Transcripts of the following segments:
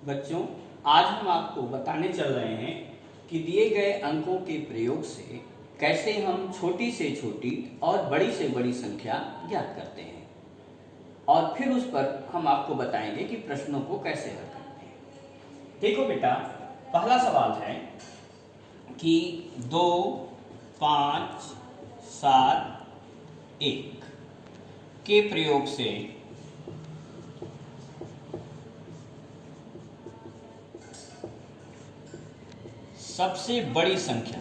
बच्चों, आज हम आपको बताने चल रहे हैं कि दिए गए अंकों के प्रयोग से कैसे हम छोटी से छोटी और बड़ी से बड़ी संख्या ज्ञात करते हैं और फिर उस पर हम आपको बताएंगे कि प्रश्नों को कैसे हल करते हैं। देखो बेटा, पहला सवाल है कि 2, 5, 7, 1 के प्रयोग से सबसे बड़ी संख्या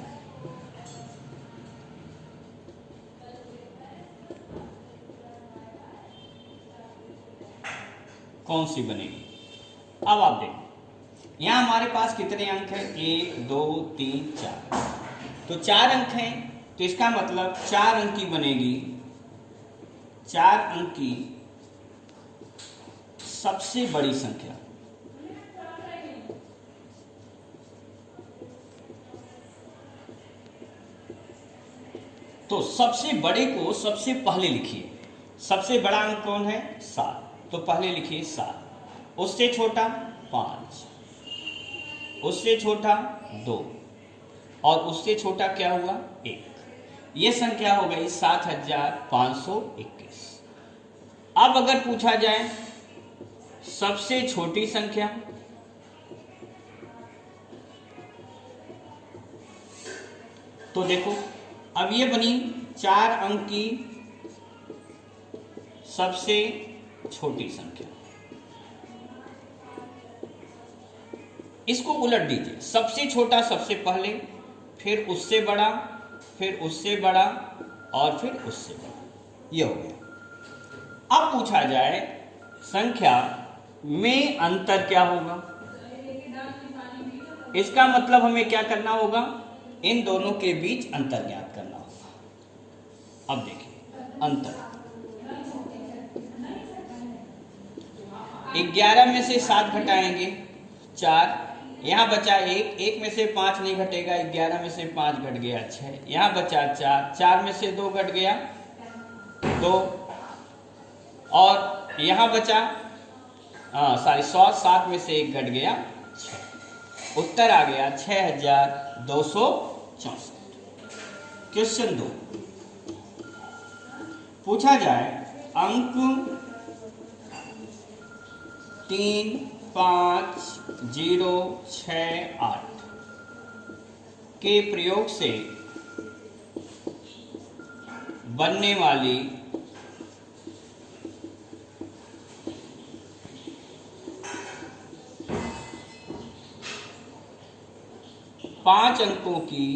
कौन सी बनेगी। अब आप देखो, यहां हमारे पास कितने अंक हैं? 1, 2, 3, 4। तो 4 अंक हैं, तो इसका मतलब 4 अंक की बनेगी। 4 अंक की सबसे बड़ी संख्या तो सबसे बड़े को सबसे पहले लिखिए। सबसे बड़ा अंक कौन है? 7। तो पहले लिखिए 7। उससे छोटा 5, उससे छोटा 2 और उससे छोटा क्या हुआ? 1। यह संख्या हो गई 7521। अब अगर पूछा जाए सबसे छोटी संख्या, तो देखो अब ये बनी 4 अंक की सबसे छोटी संख्या। इसको उलट दीजिए, सबसे छोटा सबसे पहले, फिर उससे बड़ा, फिर उससे बड़ा और फिर उससे बड़ा। ये हो गया। अब पूछा जाए संख्या में अंतर क्या होगा। इसका मतलब हमें क्या करना होगा? इन दोनों के बीच अंतर ज्ञात करना होगा। अब देखिए अंतर, 11 में से 7 घटाएंगे 4, यहां बचा 1, 1 में से 5 नहीं घटेगा, 11 में से 5 घट गया 6, यहां बचा 4, 4 में से 2 घट गया 2 और यहां बचा 7 में से 1 घट गया 6। उत्तर आ गया 6264। क्वेश्चन 2 पूछा जाए अंक 3, 5, 0, 6, 8 के प्रयोग से बनने वाली पांच अंकों की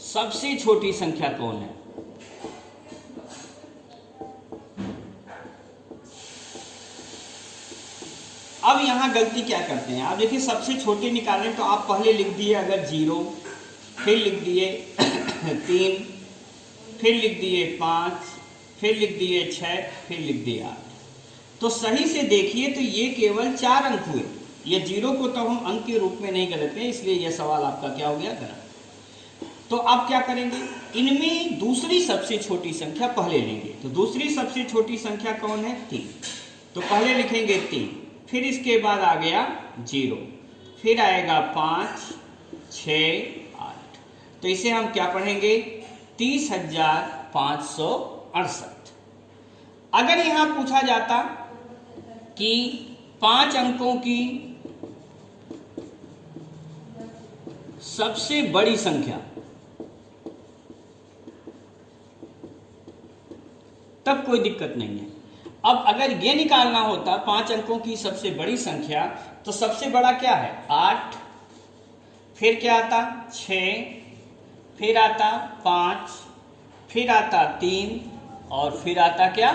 सबसे छोटी संख्या कौन है? अब यहां गलती क्या करते हैं आप देखिए, सबसे छोटी निकालें तो आप पहले लिख दिए अगर 0, फिर लिख दिए 3, फिर लिख दिए 5, फिर लिख दिए 6, फिर लिख दिए 8। तो सही से देखिए तो ये केवल 4 अंक हुए। ये 0 को तो हम अंक के रूप में नहीं गलत है, इसलिए यह सवाल आपका क्या हो गया? गलत। तो अब क्या करेंगे? इनमें दूसरी सबसे छोटी संख्या पहले लेंगे। तो दूसरी सबसे छोटी संख्या कौन है? 3। तो पहले लिखेंगे 3, फिर इसके बाद आ गया 0, फिर आएगा 5, 6, 8। तो इसे हम क्या पढ़ेंगे? 30,568। अगर यहां पूछा जाता कि 5 अंकों की सबसे बड़ी संख्या, तब कोई दिक्कत नहीं है। अब अगर ये निकालना होता 5 अंकों की सबसे बड़ी संख्या, तो सबसे बड़ा क्या है? 8, फिर क्या आता? 6, फिर आता 5, फिर आता 3 और फिर आता क्या?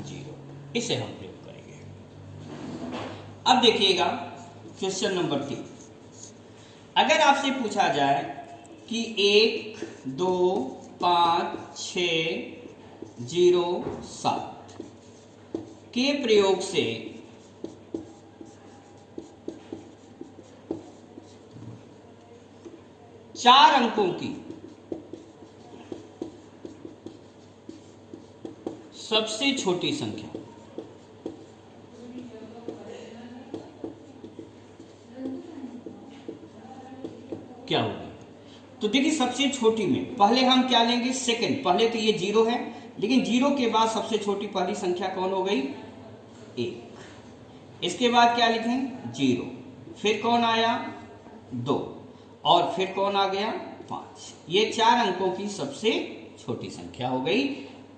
0। इसे हम प्रयोग करेंगे। अब देखिएगा क्वेश्चन नंबर 3। अगर आपसे पूछा जाए कि 1, 2, 5, 6, 0, 7 के प्रयोग से चार अंकों की सबसे छोटी संख्या तो देखिए सबसे छोटी में पहले हम क्या लेंगे, सेकंड। पहले तो ये 0 है, लेकिन 0 के बाद सबसे छोटी पहली संख्या कौन हो गई, 1। इसके बाद क्या लिखें, 0। फिर कौन आया, 2। और फिर कौन आ गया, 5। ये 4 अंकों की सबसे छोटी संख्या हो गई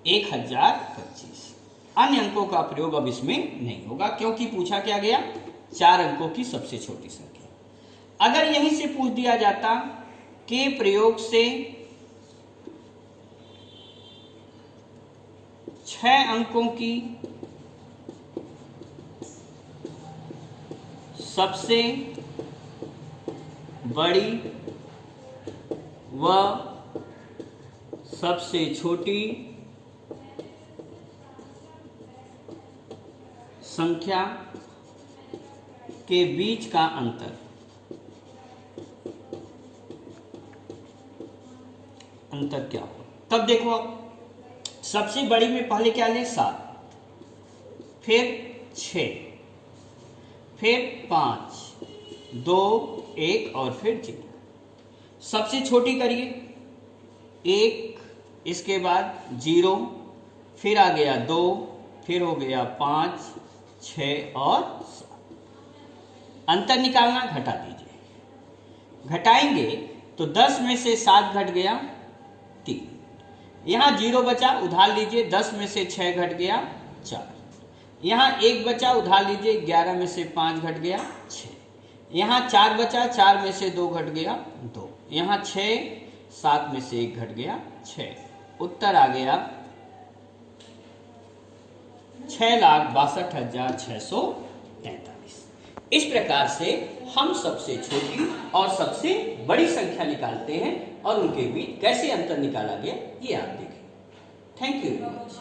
1025। अन्य अंकों का प्रयोग अब इसमें नहीं होगा, क्योंकि पूछा क्या गया, 4 अंकों की सबसे छोटी संख्या। अगर यहीं से पूछ दिया जाता के प्रयोग से 6 अंकों की सबसे बड़ी व सबसे छोटी संख्या के बीच का अंतर क्या हो, तब देखो सबसे बड़ी में पहले क्या ले, 7, फिर 6, फिर 5, 2, 1 और फिर 0। सबसे छोटी करिए 1, इसके बाद 0, फिर आ गया 2, फिर हो गया 5, 6 और 7। अंतर निकालना, घटा दीजिए। घटाएंगे तो 10 में से 7 घट गया 3, यहाँ 0 बचा, उधार लीजिए। 10 में से 6 घट गया 4, यहाँ 1 बचा, उधार लीजिए। 11 में से 5 घट गया 6, यहाँ 4 बचा, 4 में से 2 घट गया 2, यहाँ 6, 7 में से 1 घट गया 6। उत्तर आ गया 6,62,643। इस प्रकार से हम सबसे छोटी और सबसे बड़ी संख्या निकालते हैं और उनके बीच कैसे अंतर निकाला गया ये आप देखें। Thank you very much.